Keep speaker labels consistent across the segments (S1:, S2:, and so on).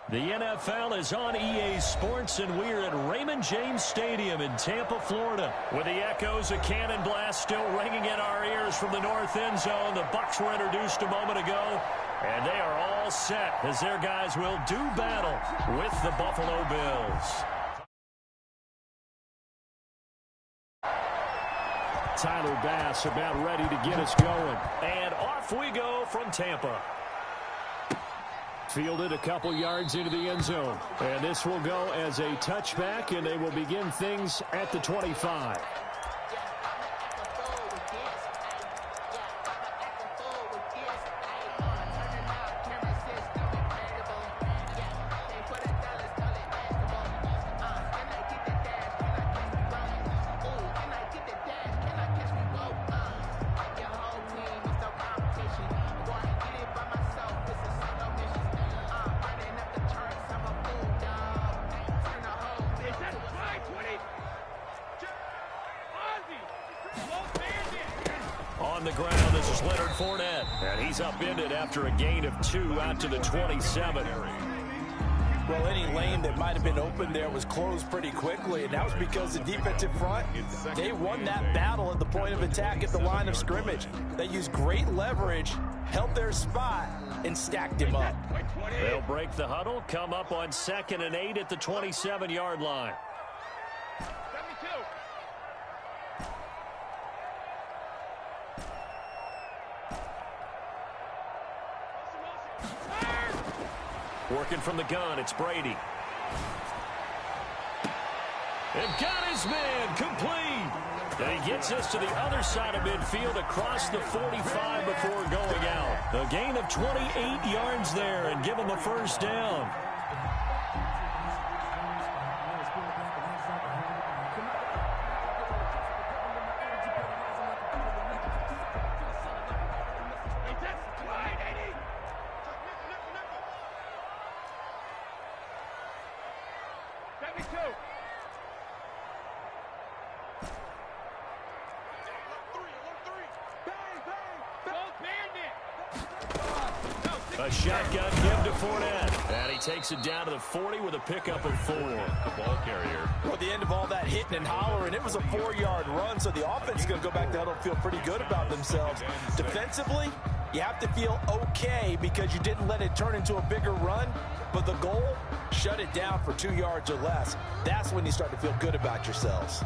S1: The NFL is on EA Sports, and we're at Raymond James Stadium in Tampa, Florida. With the echoes of cannon blast still ringing in our ears from the north end zone, the Bucs were introduced a moment ago, and they are all set as their guys will do battle with the Buffalo Bills. Tyler Bass about ready to get us going. And off we go from Tampa. Fielded a couple yards into the end zone. And this will go as a touchback, and they will begin things at the 25. On the ground, this is Leonard Fournette, and he's upended after a gain of 2 out to the 27.
S2: Well, any lane that might have been open there was closed pretty quickly, and that was because the defensive front, they won that battle at the point of attack at the line of scrimmage. They used great leverage, held their spot, and stacked him up.
S1: They'll break the huddle, come up on 2nd and 8 at the 27-yard line. Working from the gun, it's Brady. And got his man complete. And he gets us to the other side of midfield across the 45 before going out. A gain of 28 yards there and give him a first down. A shotgun give to Fournette. And he takes it down to the 40 with a pickup of 4. The ball carrier.
S2: Well, at the end of all that hitting and hollering, it was a 4-yard run, so the offense is going to go back to huddle and feel pretty good about themselves. Defensively, you have to feel okay because you didn't let it turn into a bigger run, but the goal, shut it down for 2 yards or less. That's when you start to feel good about yourselves.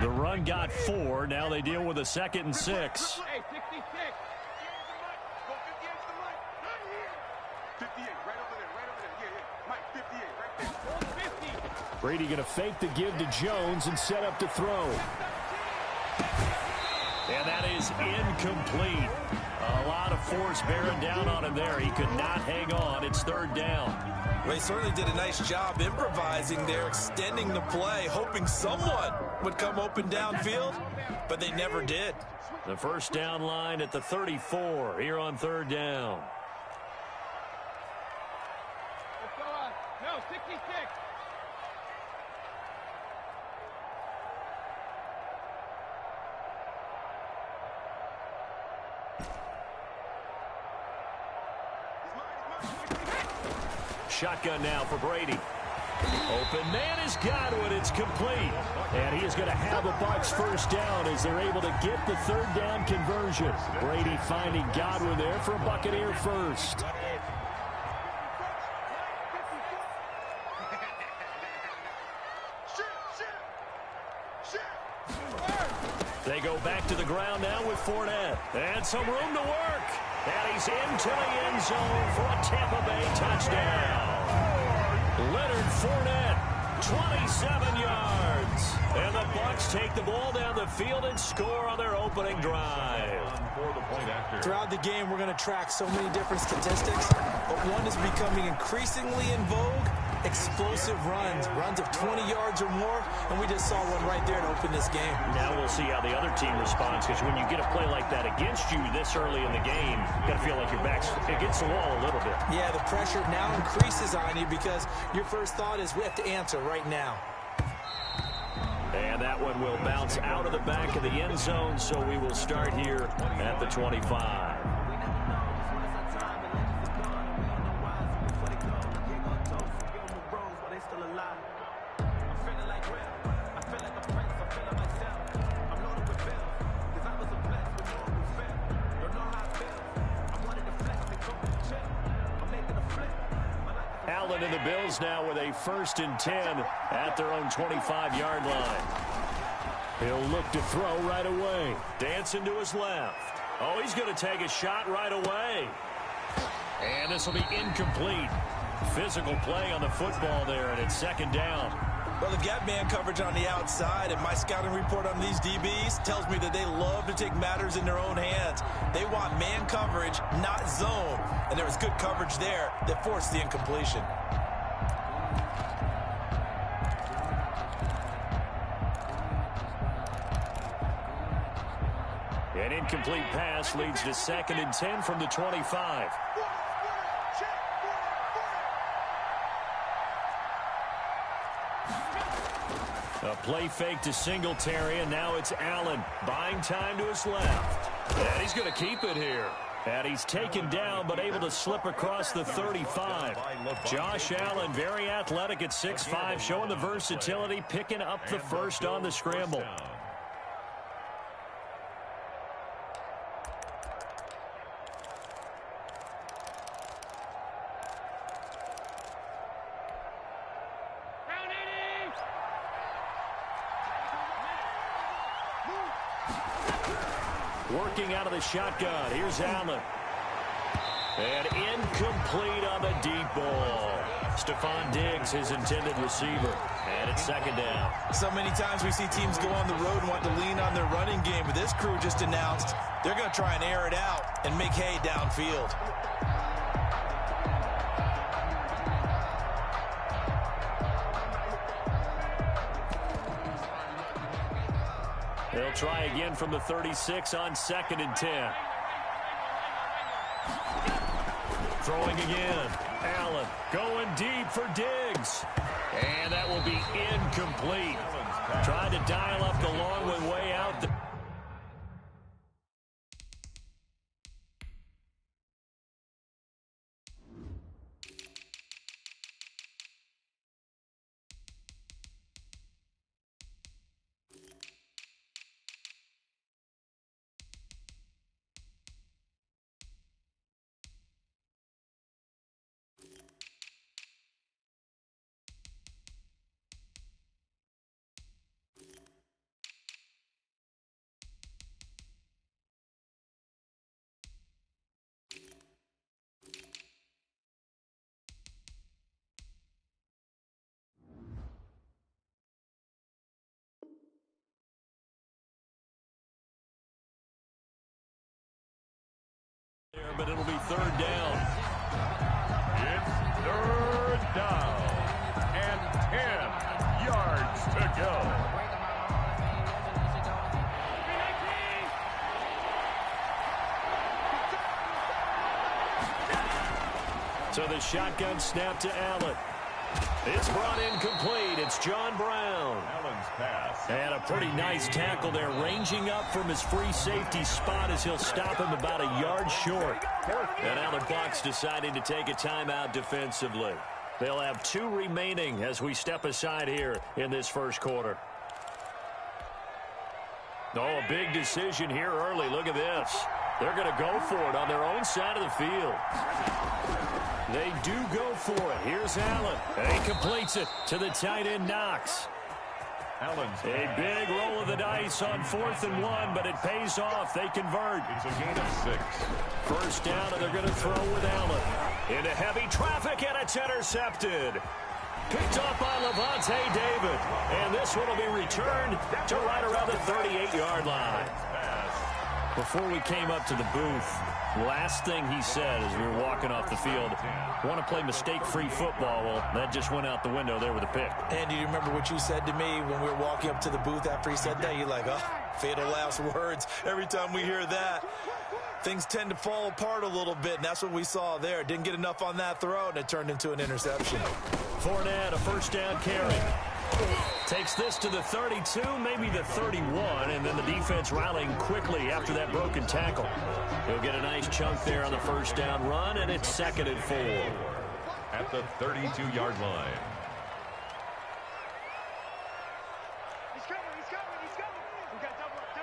S1: The run got 4. Now they deal with a 2nd and 6. Brady going to fake the give to Jones and set up to throw. And that is incomplete. A lot of force bearing down on him there. He could not hang on. It's 3rd down.
S2: They certainly did a nice job improvising there, extending the play, hoping someone would come open downfield, but they never did.
S1: The first down line at the 34 here on 3rd down.
S3: No, 66.
S1: Shotgun now for Brady. Open man is Godwin. It's complete. And he is going to have a Bucs first down as they're able to get the 3rd down conversion. Brady finding Godwin there for a Buccaneer first. They go back to the ground now with Fournette. And some room to work. And he's into the end zone for a Tampa Bay touchdown. Leonard Fournette, 27 yards. And the Bucs take the ball down the field and score on their opening drive.
S2: Throughout the game, we're going to track so many different statistics, but one is becoming increasingly in vogue: explosive runs of 20 yards or more, and we just saw one right there to open this game.
S1: Now we'll see how the other team responds, because when you get a play like that against you this early in the game, you got to feel like your back's against the wall a little bit.
S2: Yeah, the pressure now increases on you because your first thought is we have to answer right now.
S1: And that one will bounce out of the back of the end zone, so we will start here at the 25. Allen and the Bills now with a 1st and 10 at their own 25-yard line. He'll look to throw right away. Dancing to his left. Oh, he's going to take a shot right away. And this will be incomplete. Physical play on the football there, and it's 2nd down.
S2: Well, they've got man coverage on the outside, and my scouting report on these DBs tells me that they love to take matters in their own hands. They want man coverage, not zone. And there was good coverage there that forced the incompletion.
S1: An incomplete pass leads to 2nd and 10 from the 25. A play fake to Singletary, and now it's Allen buying time to his left. And he's going to keep it here. And he's taken down, but able to slip across the 35. Josh Allen, very athletic at 6'5", showing the versatility, picking up the first on the scramble. Working out of the shotgun. Here's Allen. And incomplete on the deep ball. Stephon Diggs, his intended receiver. And it's 2nd down.
S2: So many times we see teams go on the road and want to lean on their running game, but this crew just announced they're going to try and air it out and make hay downfield.
S1: They'll try again from the 36 on 2nd and 10. Throwing again. Allen going deep for Diggs. And that will be incomplete. Tried to dial up the long way out. But it'll be 3rd down.
S3: It's 3rd down and 10 yards to go.
S1: So the shotgun snap to Allen. It's brought in complete. It's John Brown.
S3: Allen's pass.
S1: And a pretty nice tackle there, ranging up from his free safety spot as he'll stop him about a yard short. And now the Bucs deciding to take a timeout defensively. They'll have 2 remaining as we step aside here in this 1st quarter. Oh, a big decision here early. Look at this. They're going to go for it on their own side of the field. They do go for it. Here's Allen. And he completes it to the tight end, Knox. A big roll of the dice on 4th and 1, but it pays off. They convert.
S3: It's a gain of 6.
S1: 1st down, and they're going to throw with Allen. Into heavy traffic, and it's intercepted. Picked up by Levante David. And this one will be returned to right around the 38-yard line. Before we came up to the booth, last thing he said as we were walking off the field, want to play mistake-free football. Well, that just went out the window there with a pick.
S2: And do you remember what you said to me when we were walking up to the booth after he said that? You're like, oh, fatal last words. Every time we hear that, things tend to fall apart a little bit, and that's what we saw there. Didn't get enough on that throw, and it turned into an interception.
S1: Fournette, a 1st down carry. Takes this to the 32, maybe the 31, and then the defense rallying quickly after that broken tackle. He'll get a nice chunk there on the 1st down run, and it's 2nd and 4.
S3: At the 32-yard line.
S4: He's coming. We got double up.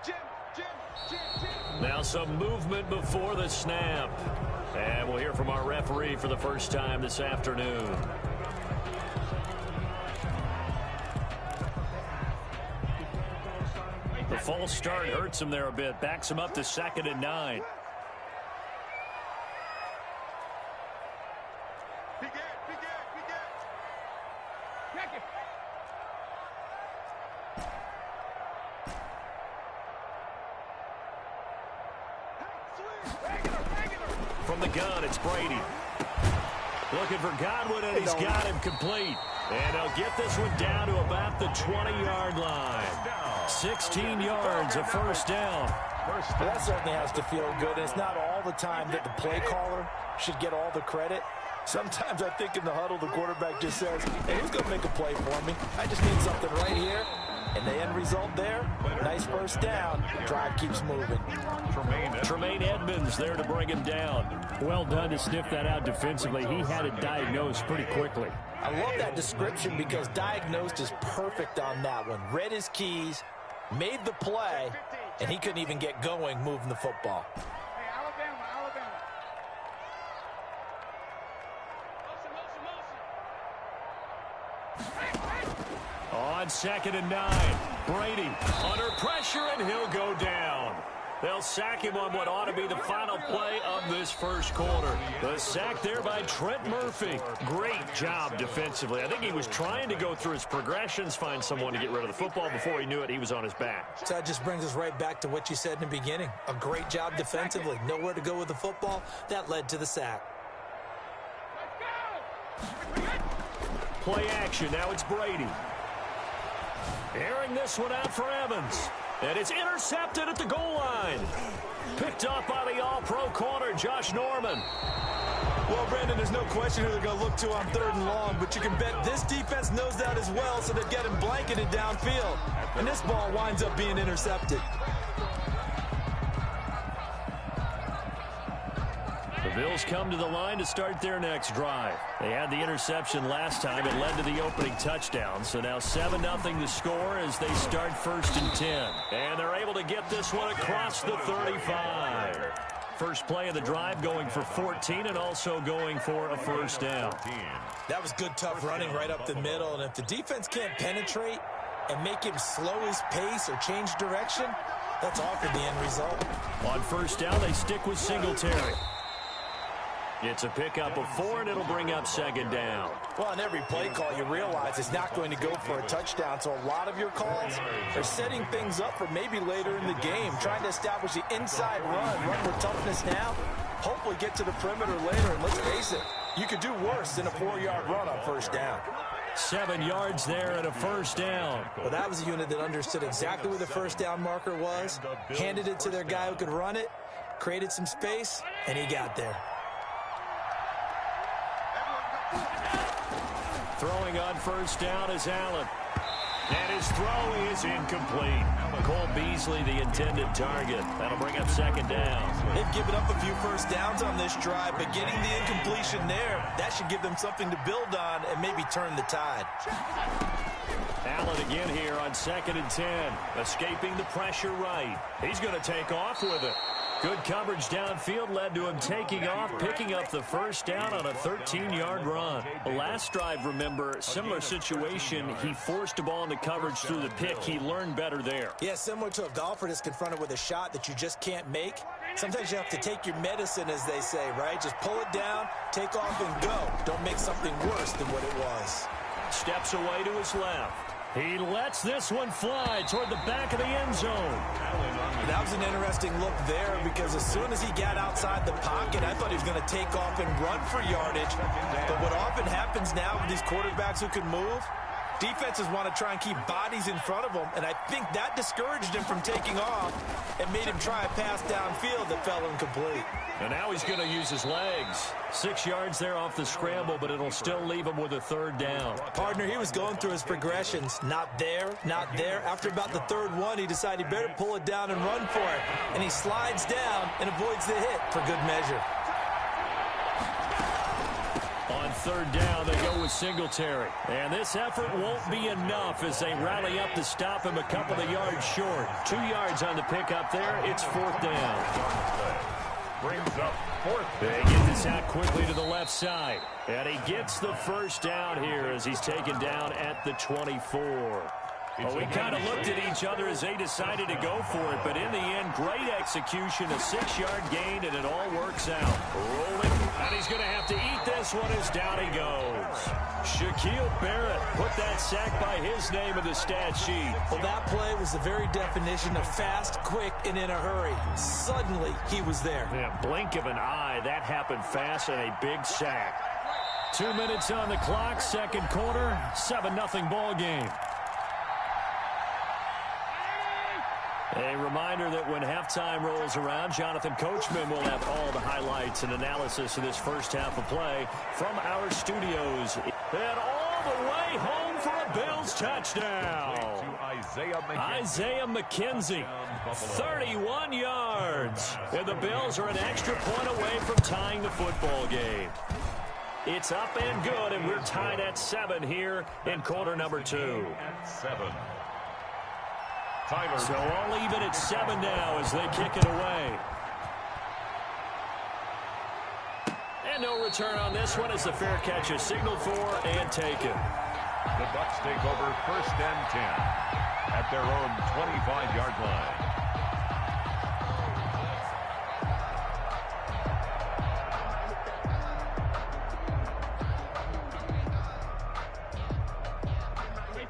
S4: Jim.
S1: Now some movement before the snap. And we'll hear from our referee for the first time this afternoon. The false start hurts him there a bit. Backs him up to 2nd and 9. From the gun, it's Brady. Looking for Godwin, and he's got him complete. And they'll get this one down to about the 20-yard line. 16 yards, a first down.
S2: That certainly has to feel good. And it's not all the time that the play caller should get all the credit. Sometimes I think in the huddle, the quarterback just says, hey, who's going to make a play for me? I just need something right here. And the end result there, nice first down. Drive keeps moving.
S1: Tremaine Edmonds there to bring him down. Well done to sniff that out defensively. He had it diagnosed pretty quickly.
S2: I love that description because diagnosed is perfect on that one. Read his keys, made the play, and he couldn't even get going moving the football.
S4: Hey, Alabama.
S1: On 2nd and 9, Brady under pressure, and he'll go down. They'll sack him on what ought to be the final play of this first quarter. The sack there by Trent Murphy. Great job defensively. I think he was trying to go through his progressions, find someone to get rid of the football. Before he knew it, he was on his back.
S2: So that just brings us right back to what you said in the beginning. A great job defensively. Nowhere to go with the football. That led to the sack.
S1: Play action. Now it's Brady. Airing this one out for Evans. And it's intercepted at the goal line. Picked off by the all-pro corner, Josh Norman.
S2: Well, Brandon, there's no question who they're going to look to on 3rd and long, but you can bet this defense knows that as well, so they've got him blanketed downfield. And this ball winds up being intercepted.
S1: The Bills come to the line to start their next drive. They had the interception last time. It led to the opening touchdown. So now 7-0 the score as they start 1st and 10. And they're able to get this one across the 35. First play of the drive going for 14 and also going for a first down.
S2: That was good, tough running right up the middle. And if the defense can't penetrate and make him slow his pace or change direction, that's often the end result.
S1: On first down, they stick with Singletary. It's a pickup of 4, and it'll bring up 2nd down.
S2: Well, on every play call, you realize it's not going to go for a touchdown. So a lot of your calls are setting things up for maybe later in the game, trying to establish the inside run with toughness now, hopefully get to the perimeter later. And let's face it, you could do worse than a 4-yard run on first down.
S1: 7 yards there and a first down.
S2: Well, that was a unit that understood exactly where the first down marker was, handed it to their guy who could run it, created some space, and he got there.
S1: Throwing on first down is Allen. And his throw is incomplete. Cole Beasley, the intended target. That'll bring up 2nd down.
S2: They've given up a few first downs on this drive, but getting the incompletion there, that should give them something to build on and maybe turn the tide.
S1: Allen again here on 2nd and 10. Escaping the pressure right. He's going to take off with it. Good coverage downfield led to him taking off, picking up the first down on a 13-yard run. The last drive, remember, similar situation. He forced a ball into coverage through the pick. He learned better there.
S2: Yeah, similar to a golfer that's confronted with a shot that you just can't make. Sometimes you have to take your medicine, as they say, right? Just pull it down, take off, and go. Don't make something worse than what it was.
S1: Steps away to his left. He lets this one fly toward the back of the end zone.
S2: That was an interesting look there because as soon as he got outside the pocket, I thought he was going to take off and run for yardage. But what often happens now with these quarterbacks who can move, defenses want to try and keep bodies in front of them, and I think that discouraged him from taking off and made him try a pass downfield that fell incomplete.
S1: And now he's going to use his legs. 6 yards there off the scramble, but it'll still leave him with a 3rd down.
S2: Partner, he was going through his progressions. Not there, not there. After about the 3rd one, he decided he better pull it down and run for it. And he slides down and avoids the hit for good measure.
S1: On third down, they go with Singletary. And this effort won't be enough as they rally up to stop him a couple of yards short. 2 yards on the pickup there. It's fourth down.
S3: Brings up fourth.
S1: They get this out quickly to the left side. And he gets the first down here as he's taken down at the 24. Well, we kind of looked at each other as they decided to go for it, but in the end, great execution, a 6-yard gain, and it all works out. Rolling, and he's going to have to eat this one as down he goes. Shaquille Barrett put that sack by his name in the stat sheet.
S2: Well, that play was the very definition of fast, quick, and in a hurry. Suddenly, he was there.
S1: Yeah, blink of an eye, that happened fast and a big sack. 2 minutes on the clock, second quarter, 7-0 ball game. A reminder that when halftime rolls around, Jonathan Coachman will have all the highlights and analysis of this first half of play from our studios. And all the way home for a Bills touchdown. Isaiah McKenzie, 31 yards. And the Bills are an extra point away from tying the football game. It's up and good, and we're tied at 7 here in quarter number 2.
S3: At 7.
S1: So all even at 7 now as they kick it away. And no return on this one as the fair catch is signaled for and taken.
S3: The Bucs take over first and 10 at their own 25-yard line.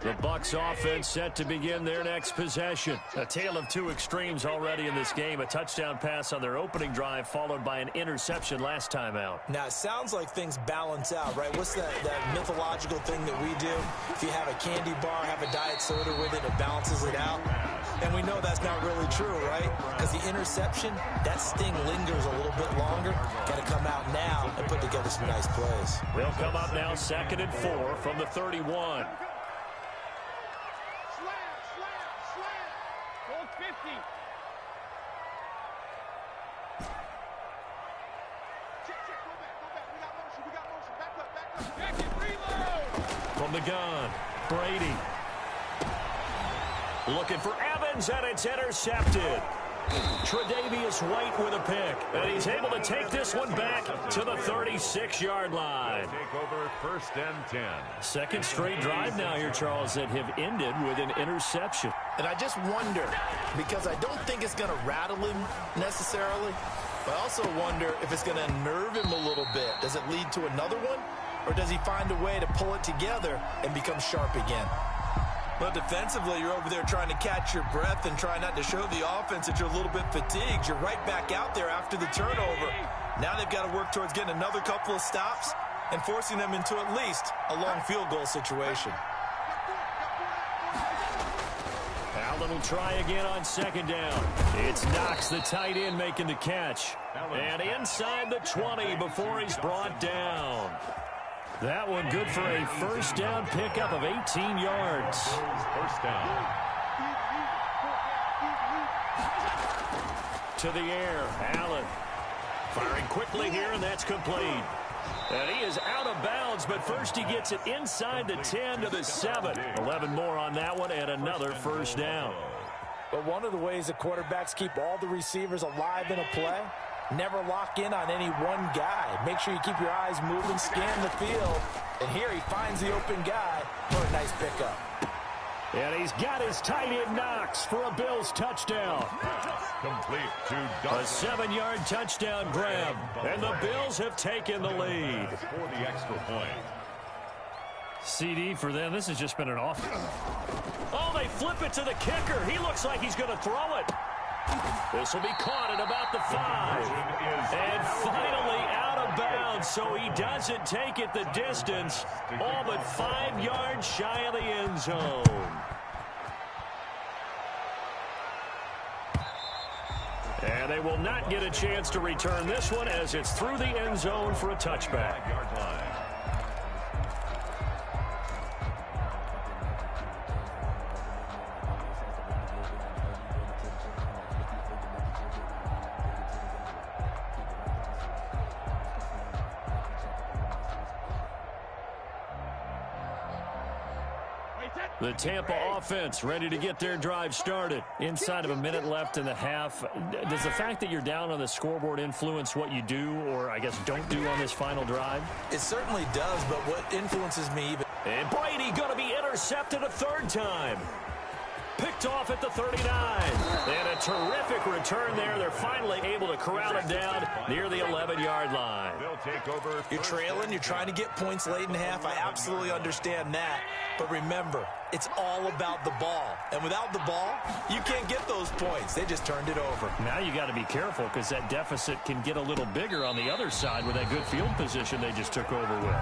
S1: The Bucs offense set to begin their next possession. A tale of two extremes already in this game. A touchdown pass on their opening drive followed by an interception last time out.
S2: Now, it sounds like things balance out, right? What's that mythological thing that we do? If you have a candy bar, have a diet soda with it, it balances it out. And we know that's not really true, right? Because the interception, that sting lingers a little bit longer. Got to come out now and put together some nice plays.
S1: They'll come up now 2nd and 4 from the 31. From the gun, Brady. Looking for Evans, and it's intercepted. Tre'Davious White with a pick, and he's able to take this one back to the 36-yard line.
S3: Take over first and 10.
S1: Second straight drive now here, Charles, that have ended with an interception.
S5: And I just wonder, because I don't think it's going to rattle him necessarily, but I also wonder if it's going to unnerve him a little bit. Does it lead to another one, or does he find a way to pull it together and become sharp again?
S2: But defensively, you're over there trying to catch your breath and try not to show the offense that you're a little bit fatigued. You're right back out there after the turnover. Now they've got to work towards getting another couple of stops and forcing them into at least a long field goal situation.
S1: Allen will try again on second down. It's Knox, the tight end, making the catch. And inside the 20 before he's brought down. That one good for a first down pickup of 18 yards.
S3: First down.
S1: To the air, Allen. Firing quickly here, and that's complete. And he is out of bounds, but first he gets it inside the 10 to the 7. 11 more on that one, and another first down.
S2: But one of the ways that quarterbacks keep all the receivers alive in a play, never lock in on any one guy. Make sure you keep your eyes moving, scan the field. And here he finds the open guy for a nice pickup.
S1: And he's got his tight end Knox for a Bills touchdown.
S3: Complete to
S1: A
S3: Dawson
S1: 7-yard touchdown grab. And the Bills have taken the lead.
S3: for the extra point.
S1: CD for them. This has just been an awful. Oh, they flip it to the kicker. He looks like he's going to throw it. This will be caught at about the 5. And finally out of bounds, so he doesn't take it the distance. All but 5 yards shy of the end zone. And they will not get a chance to return this one as it's through the end zone for a touchback.
S3: 5-yard line.
S1: The Tampa offense ready to get their drive started. Inside of a minute left in the half. Does the fact that you're down on the scoreboard influence what you do, or I guess don't do on this final drive?
S2: It certainly does, but what influences me even...
S1: And Brady going to be intercepted a third time. Picked off at the 39. And a terrific return there. They're finally able to corral him down near the 11-yard line.
S3: They'll take over.
S2: You're trailing. You're trying to get points late in half. I absolutely understand that. But remember, it's all about the ball. And without the ball, you can't get those points. They just turned it over.
S1: Now you got to be careful because that deficit can get a little bigger on the other side with that good field position they just took over with.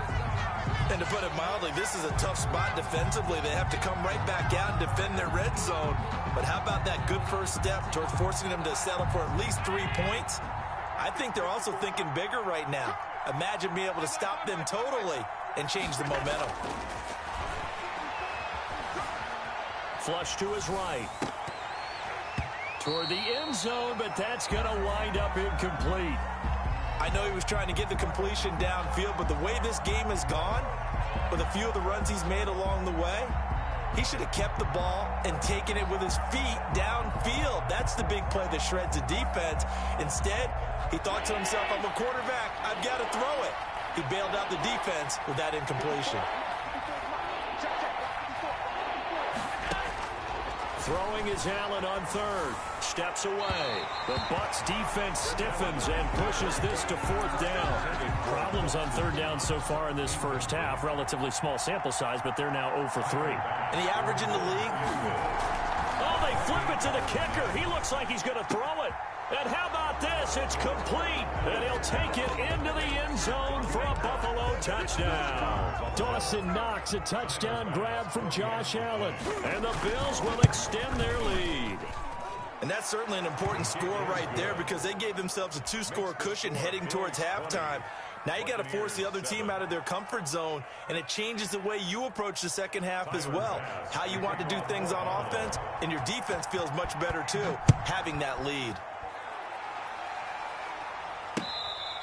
S2: And to put it mildly, this is a tough spot defensively. They have to come right back out and defend their red zone. But how about that good first step towards forcing them to settle for at least 3 points? I think they're also thinking bigger right now. Imagine being able to stop them totally and change the momentum.
S1: Flush to his right. Toward the end zone, but that's going to wind up incomplete.
S2: I know he was trying to get the completion downfield, but the way this game has gone, with a few of the runs he's made along the way, he should have kept the ball and taken it with his feet downfield. That's the big play that shreds the defense. Instead, he thought to himself, I'm a quarterback. I've got to throw it. He bailed out the defense with that incompletion.
S1: Throwing is Allen on third. Steps away. The Bucs defense stiffens and pushes this to fourth down. Problems on third down so far in this first half. Relatively small sample size, but they're now 0 for 3.
S2: And the average in the league?
S1: Oh, they flip it to the kicker. He looks like he's going to throw it. And how about this? It's complete. And he'll take it into the end zone for a Buffalo touchdown. Dawson Knox, a touchdown grab from Josh Allen. And the Bills will extend their lead.
S2: And that's certainly an important score right there because they gave themselves a 2-score cushion heading towards halftime. Now you got to force the other team out of their comfort zone, and it changes the way you approach the second half as well. How you want to do things on offense, and your defense feels much better too, having that lead.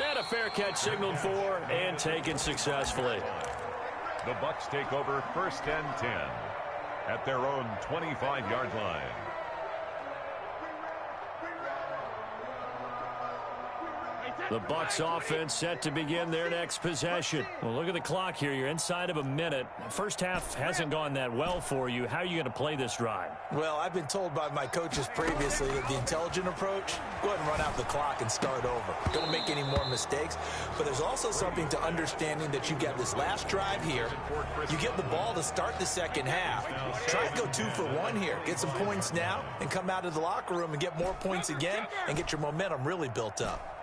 S1: And a fair catch signaled for and taken successfully.
S3: The Bucs take over 1st and 10 at their own 25-yard line.
S1: The Bucs offense set to begin their next possession. Well, look at the clock here. You're inside of a minute. First half hasn't gone that well for you. How are you going to play this drive?
S2: Well, I've been told by my coaches previously that the intelligent approach, go ahead and run out the clock and start over. Don't make any more mistakes. But there's also something to understanding that you get this last drive here. You get the ball to start the second half. Try to go 2 for 1 here. Get some points now and come out of the locker room and get more points again and get your momentum really built up.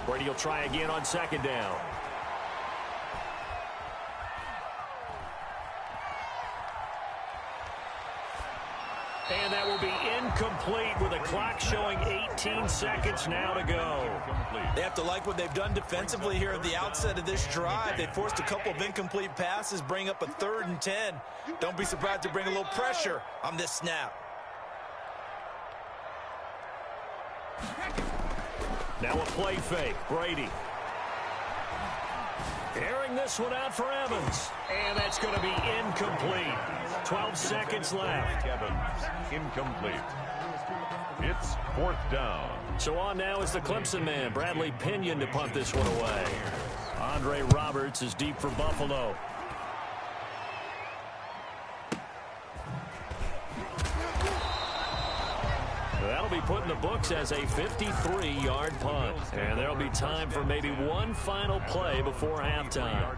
S1: Brady will try again on second down. And that will be incomplete with a clock showing 18 seconds now to go.
S2: They have to like what they've done defensively here at the outset of this drive. They forced a couple of incomplete passes, bring up a 3rd and 10. Don't be surprised to bring a little pressure on this snap.
S1: Now a play fake. Brady. Airing this one out for Evans. And that's going to be incomplete. 12 seconds left.
S3: Evans, incomplete. It's 4th down.
S1: So on now is the Clemson man, Bradley Pinion, to punt this one away. Andre Roberts is deep for Buffalo. That'll be put in the books as a 53-yard punt. And there'll be time for maybe one final play before halftime.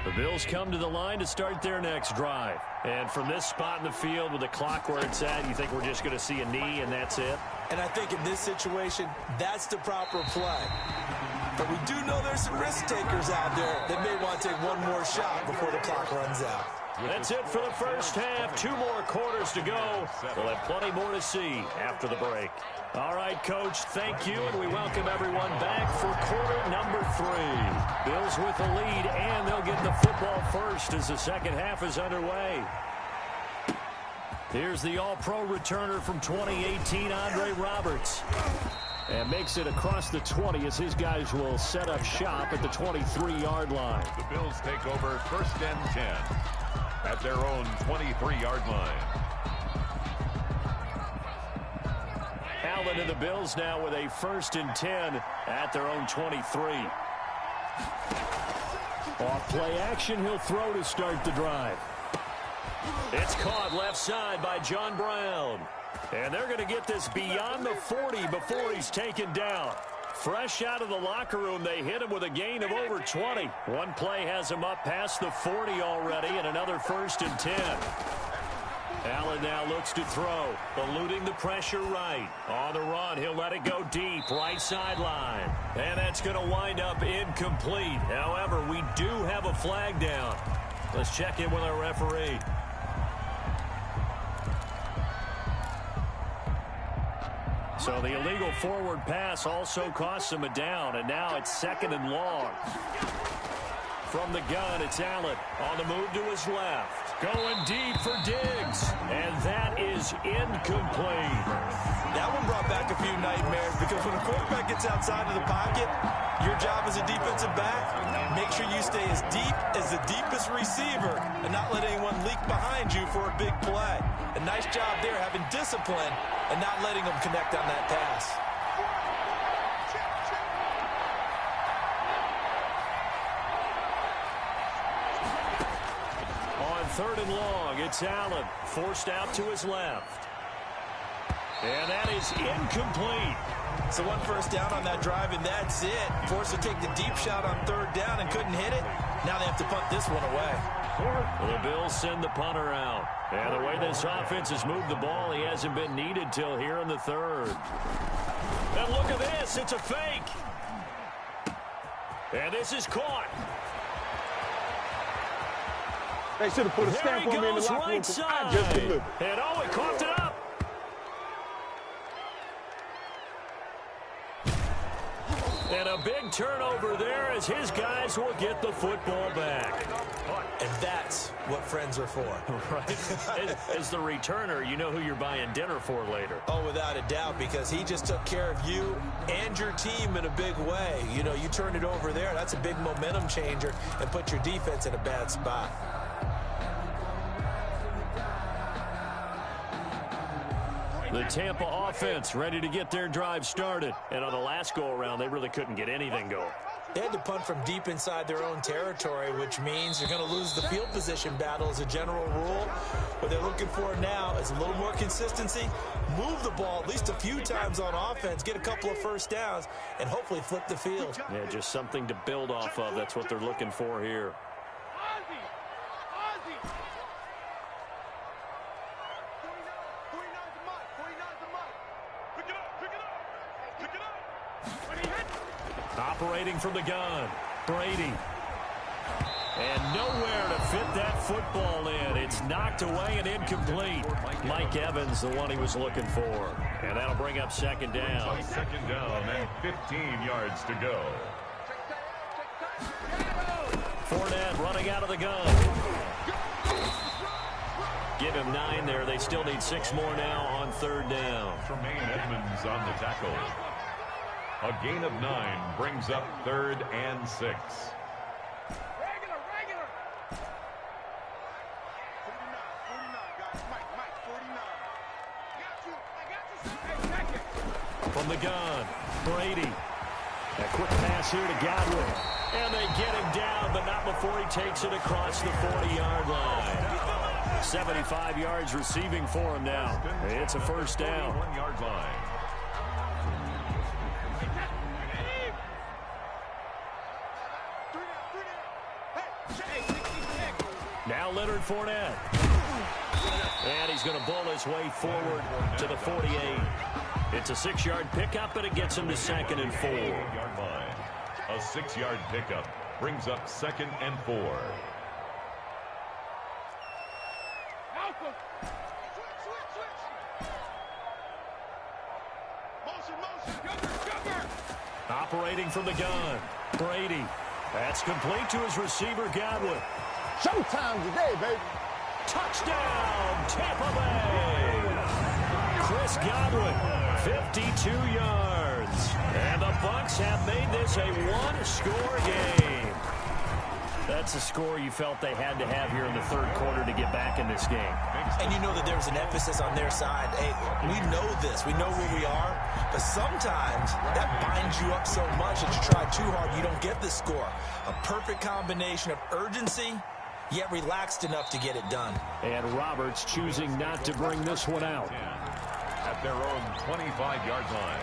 S1: The Bills come to the line to start their next drive. And from this spot in the field with the clock where it's at, you think we're just going to see a knee and that's it?
S2: And I think in this situation, that's the proper play. But we do know there's some risk takers out there that may want to take one more shot before the clock runs out.
S1: That's it for the first half. 2 more quarters to go. We'll have plenty more to see after the break. All right, Coach, thank you, and we welcome everyone back for quarter number 3. Bills with the lead, and they'll get the football first as the second half is underway. Here's the All-Pro returner from 2018, Andre Roberts. And makes it across the 20 as his guys will set up shop at the 23-yard line.
S3: The Bills take over 1st and 10 at their own 23-yard line.
S1: Allen and the Bills now with a 1st and 10 at their own 23. Off play action, he'll throw to start the drive. It's caught left side by John Brown. And they're going to get this beyond the 40 before he's taken down. Fresh out of the locker room, they hit him with a gain of over 20. One play has him up past the 40 already, and another 1st and 10. Allen now looks to throw, eluding the pressure right. On the run, he'll let it go deep, right sideline. And that's going to wind up incomplete. However, we do have a flag down. Let's check in with our referee. So the illegal forward pass also costs him a down, and now it's 2nd and long. From the gun, it's Allen on the move to his left. Going deep for Diggs, and that is incomplete.
S2: That one brought back a few nightmares because when a quarterback gets outside of the pocket, your job as a defensive back, make sure you stay as deep as the deepest receiver and not let anyone leak behind you for a big play. A nice job there having discipline and not letting them connect on that pass.
S1: On 3rd and long, it's Allen, forced out to his left. And that is incomplete.
S2: So 1 first down on that drive, and that's it. Forced to take the deep shot on 3rd down and couldn't hit it. Now they have to punt this one away.
S1: Well, the Bills send the punter out. And the way this offense has moved the ball, he hasn't been needed till here in the 3rd. And look at this. It's a fake. And this is caught.
S4: They should have put a stamp on me in the locker room.
S1: Right side.
S4: I just delivered.
S1: And oh, he coughed it up. And a big turnover there as his guys will get the football back.
S2: And that's what friends are for.
S1: Right. As the returner, you know who you're buying dinner for later.
S2: Oh, without a doubt, because he just took care of you and your team in a big way. You know, you turned it over there. That's a big momentum changer and put your defense in a bad spot.
S1: The Tampa offense ready to get their drive started. And on the last go-around, they really couldn't get anything going.
S2: They had to punt from deep inside their own territory, which means they're going to lose the field position battle as a general rule. What they're looking for now is a little more consistency, move the ball at least a few times on offense, get a couple of first downs, and hopefully flip the field.
S1: Yeah, just something to build off of. That's what they're looking for here. Operating from the gun, Brady. And nowhere to fit that football in. It's knocked away and incomplete. Mike Evans, the one he was looking for. And that'll bring up 2nd down.
S3: 2nd down and 15 yards to go.
S1: Fournette running out of the gun. Give him 9 there. They still need 6 more now on 3rd down.
S3: Tremaine Edmonds on the tackle. A gain of 9 brings up 3rd and 6.
S4: Regular.
S1: From the gun, Brady. A quick pass here to Godwin. And they get him down, but not before he takes it across the 40-yard line. 75 yards receiving for him now. It's a 1st down.
S3: 1-yard line.
S1: Now Leonard Fournette. And he's going to bowl his way forward to the 48. It's a 6-yard pickup, and it gets him to 2nd and 4.
S3: 8-yard line. A 6-yard pickup brings up 2nd and 4.
S1: Operating from the gun, Brady. That's complete to his receiver, Godwin.
S4: Showtime today, baby.
S1: Touchdown, Tampa Bay. Chris Chris Godwin, 52 yards. And the Bucs have made this a one-score game. That's a score you felt they had to have here in the third quarter to get back in this game.
S2: And you know that there's an emphasis on their side. Hey, we know this. We know where we are. But sometimes that binds you up so much that you try too hard, you don't get the score. A perfect combination of urgency, yet relaxed enough to get it done.
S1: And Roberts choosing not to bring this one out.
S3: At their own 25-yard line.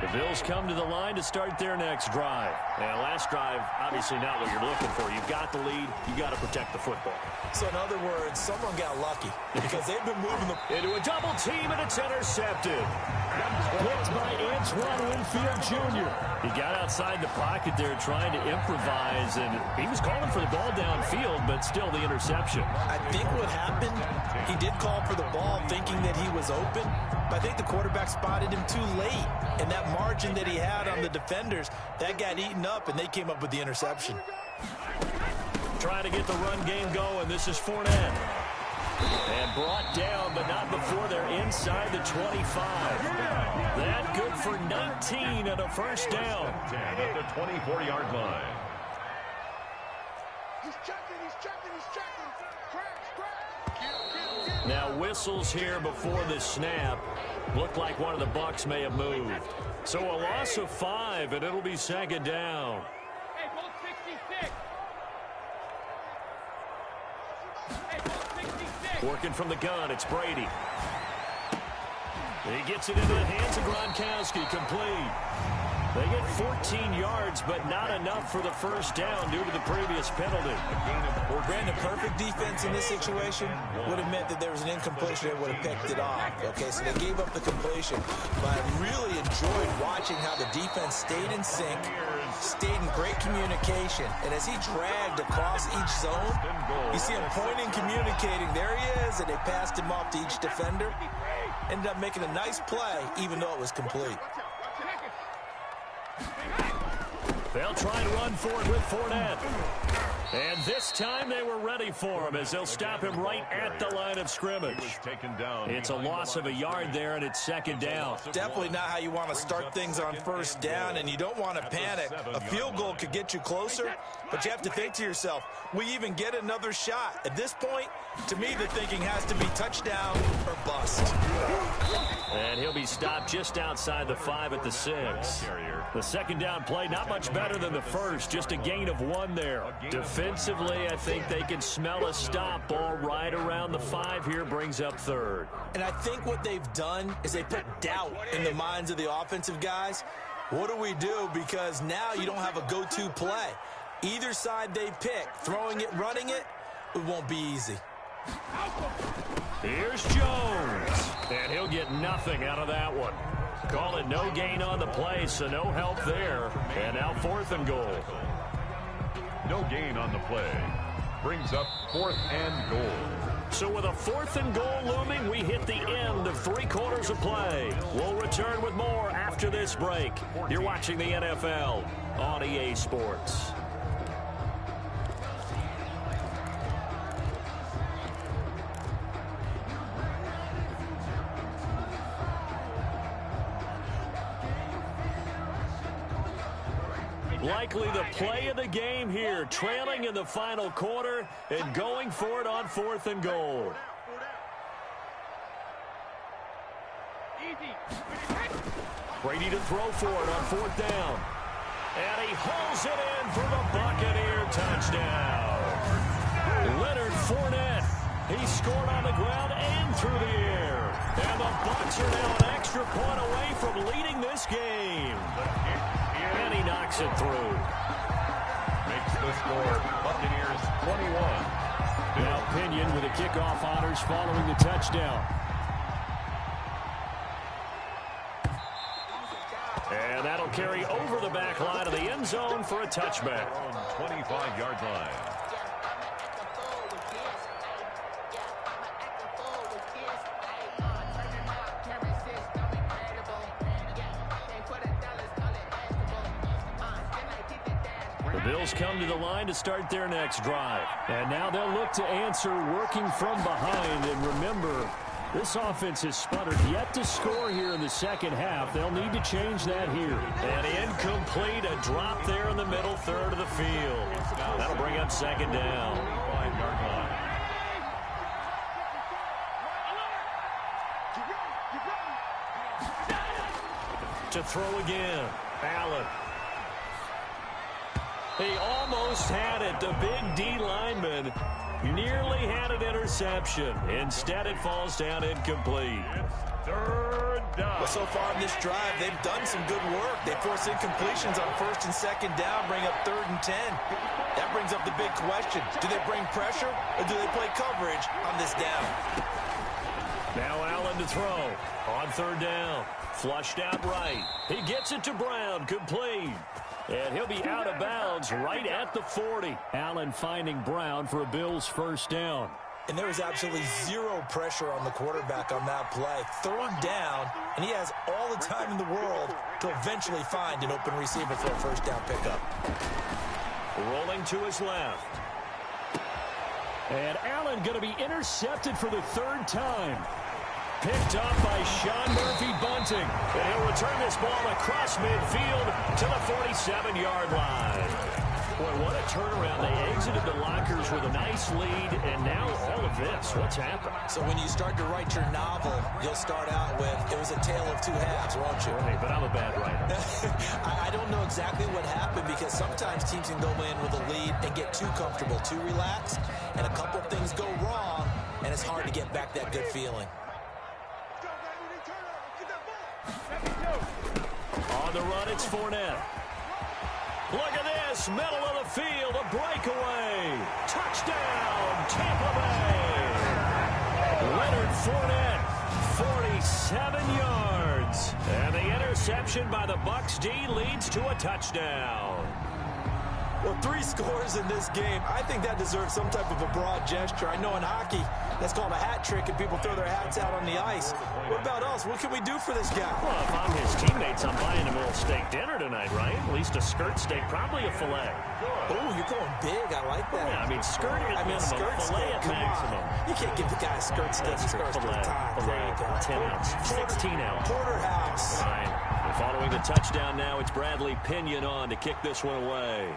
S1: The Bills come to the line to start their next drive. And last drive, obviously not what you're looking for. You've got the lead. You've got to protect the football.
S2: So in other words, someone got lucky because they've been moving
S1: into a double team, and it's intercepted. Blitzed by Antoine Winfield Jr. He got outside the pocket there trying to improvise, and he was calling for the ball downfield, but still the interception.
S2: I think what happened, he did call for the ball thinking that he was open, but I think the quarterback spotted him too late. And that margin that he had on the defenders, that got eaten up, and they came up with the interception.
S1: Trying to get the run game going. This is Fournette. And brought down, but not before they're inside the 25. That good for 19 and a first down.
S3: At the 24-yard line.
S4: He's checking.
S1: Now whistles here before the snap. Looked like one of the Bucs may have moved. So a loss of 5, and it'll be second down.
S6: Hey, ball 66. Hey, ball 66.
S1: Working from the gun, it's Brady. He gets it into the hands of Gronkowski, complete. They get 14 yards, but not enough for the first down due to the previous penalty.
S2: Brandon, perfect defense in this situation would have meant that there was an incompletion that would have picked it off. Okay, so they gave up the completion. But I really enjoyed watching how the defense stayed in sync, stayed in great communication. And as he dragged across each zone, you see him pointing, communicating. There he is, and they passed him off to each defender. Ended up making a nice play, even though it was complete.
S1: They'll try and run for it with Fournette. And this time they were ready for him as they'll stop him right at the line of scrimmage. It's a loss of a yard there, and it's second down.
S2: Definitely not how you want to start things on first down, and you don't want to panic. A field goal could get you closer, but you have to think to yourself, we even get another shot. At this point, to me, the thinking has to be touchdown or bust.
S1: And he'll be stopped just outside the 5 at the 6. The second down play, not much better than the first, just a gain of 1 there. Defensively, I think they can smell a stop. Ball right around the 5 here, brings up third.
S2: And I think what they've done is they put doubt in the minds of the offensive guys. What do we do? Because now you don't have a go-to play. Either side they pick, throwing it, running it, it won't be easy.
S1: Here's Jones, and he'll get nothing out of that one. Call it no gain on the play, so no help there. And now 4th and goal.
S3: No gain on the play. Brings up 4th and goal.
S1: So with a 4th and goal looming, we hit the end of 3 quarters of play. We'll return with more after this break. You're watching the NFL on EA Sports. Likely the play of the game here, trailing in the final quarter and going for it on 4th and goal. Brady to throw for it on 4th down. And he hauls it in for the Buccaneer touchdown. Leonard Fournette, he scored on the ground and through the air. And the Bucs are now an extra point away from leading this game. And he knocks it through.
S3: Makes the score Buccaneers 21.
S1: Now Pinion with the kickoff honors following the touchdown. And that'll carry over the back line of the end zone for a touchback.
S3: 25-yard line.
S1: The Bills come to the line to start their next drive. And now they'll look to answer working from behind. And remember, this offense has sputtered yet to score here in the second half. They'll need to change that here. And incomplete, a drop there in the middle third of the field. That'll bring up second down.
S3: 5-yard line.
S1: To throw again, Allen. He almost had it. The big D lineman nearly had an interception. Instead, it falls down incomplete.
S3: Third down.
S2: Well, so far in this drive, they've done some good work. They force incompletions on first and second down, bring up 3rd and 10. That brings up the big question. Do they bring pressure or do they play coverage on this down?
S1: Now Allen to throw on 3rd down. Flushed out right. He gets it to Brown, complete. And he'll be out of bounds right at the 40. Allen finding Brown for a Bills first down.
S2: And there was absolutely zero pressure on the quarterback on that play. 3rd down, and he has all the time in the world to eventually find an open receiver for a first down pickup.
S1: Rolling to his left. And Allen going to be intercepted for the 3rd time. Picked up by Sean Murphy-Bunting. And he'll return this ball across midfield to the 47-yard line. Boy, what a turnaround. They exited the lockers with a nice lead, and now all of this. What's happened?
S2: So when you start to write your novel, you'll start out with, it was a tale of two halves, won't you?
S1: Hey, but I'm a bad writer.
S2: I don't know exactly what happened because sometimes teams can go in with a lead and get too comfortable, too relaxed, and a couple things go wrong, and it's hard to get back that good feeling.
S1: On the run, it's Fournette. Look at this, middle of the field, a breakaway. Touchdown, Tampa Bay. Leonard Fournette, 47 yards. And the interception by the Bucs D leads to a touchdown.
S2: Well, 3 scores in this game. I think that deserves some type of a broad gesture. I know in hockey, that's called a hat trick, and people throw their hats out on the ice. What about us? What can we do for this guy?
S1: Well, if I'm his teammates, I'm buying him a little steak dinner tonight, right? At least a skirt steak, probably a filet.
S2: Oh, you're going big. I like that.
S1: Yeah, I mean, skirt at minimum,
S2: skirt
S1: filet
S2: steak.
S1: at
S2: Come
S1: maximum.
S2: on. You can't give the guy a skirt steak.
S1: Filet,
S2: There you go.
S1: 10 ounce, 16 ounce.
S2: Porterhouse.
S1: Fine. And following the touchdown now, it's Bradley Pinion on to kick this one away.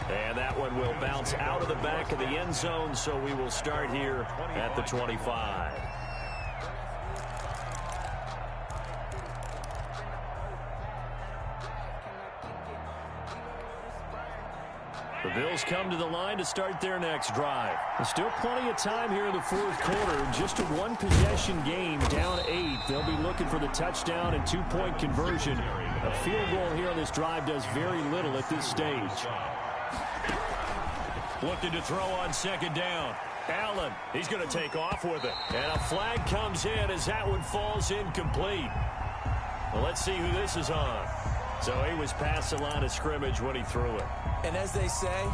S1: And that one will bounce out of the back of the end zone, so we will start here at the 25. The Bills come to the line to start their next drive. There's still plenty of time here in the 4th quarter. Just a one-possession game, down 8. They'll be looking for the touchdown and 2-point conversion. A field goal here on this drive does very little at this stage. Looking to throw on 2nd down. Allen, he's going to take off with it. And a flag comes in as that one falls incomplete. Well, let's see who this is on. So he was past the line of scrimmage when he threw it.
S2: And as they say,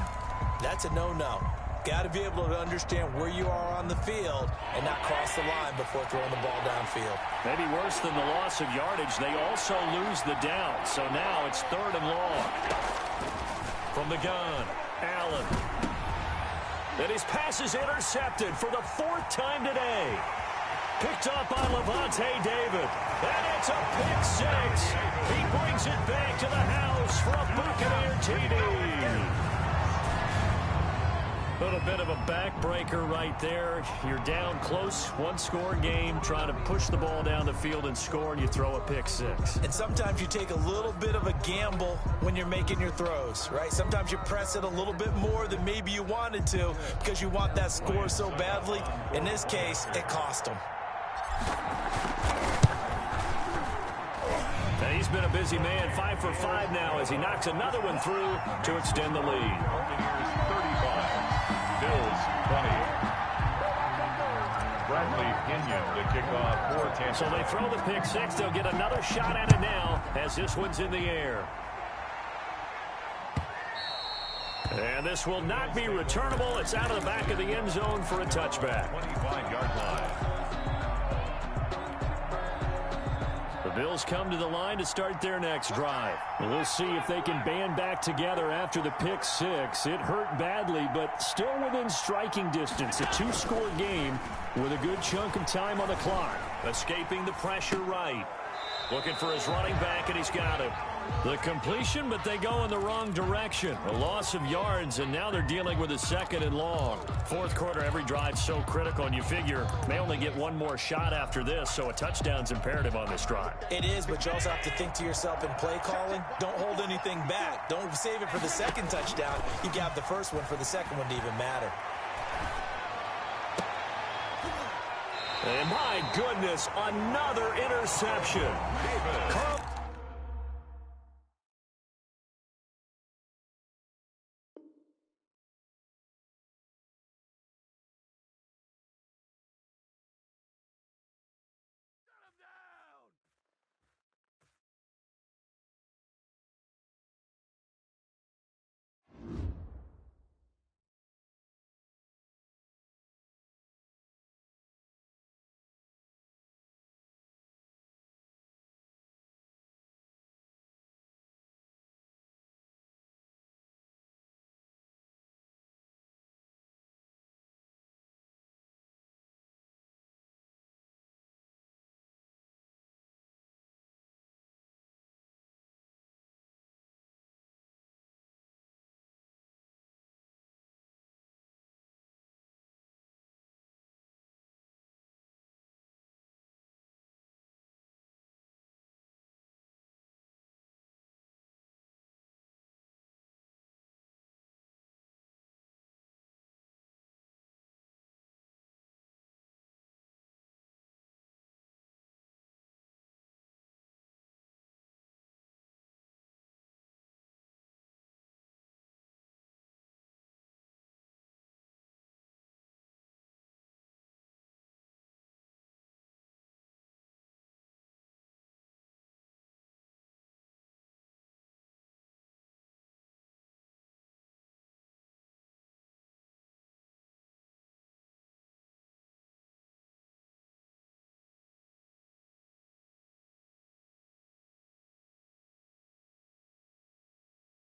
S2: that's a no-no. Got to be able to understand where you are on the field and not cross the line before throwing the ball downfield.
S1: Maybe worse than the loss of yardage, they also lose the down. So now it's 3rd and long. From the gun, Allen. And his pass is intercepted for the 4th time today. Picked up by Levante David. And it's a pick 6. He brings it back to the house for a Buccaneer TD. A little bit of a backbreaker right there. You're down close, 1-score game, trying to push the ball down the field and score, and you throw a pick 6.
S2: And sometimes you take a little bit of a gamble when you're making your throws, right? Sometimes you press it a little bit more than maybe you wanted to because you want that score so badly. In this case, it cost him.
S1: And he's been a busy man, 5 for 5 now as he knocks another one through to extend the lead.
S3: Buccaneers 35. Bills 20. Bradley Pinion to kick off for Tampa.
S1: So they throw the pick 6. They'll get another shot at it now as this one's in the air. And this will not be returnable. It's out of the back of the end zone for a touchback.
S3: 25-yard line.
S1: The Bills come to the line to start their next drive. We'll see if they can band back together after the pick six. It hurt badly, but still within striking distance. A two-score game with a good chunk of time on the clock. Escaping the pressure right. Looking for his running back, and he's got him. The completion, but they go in the wrong direction. A loss of yards, and now they're dealing with a second and long. Fourth quarter, every drive's so critical, and you figure they only get one more shot after this, so a touchdown's imperative on this drive.
S2: It is, but you also have to think to yourself in play calling, don't hold anything back. Don't save it for the second touchdown. You can have the first one for the second one to even matter.
S1: And my goodness, another interception. Carl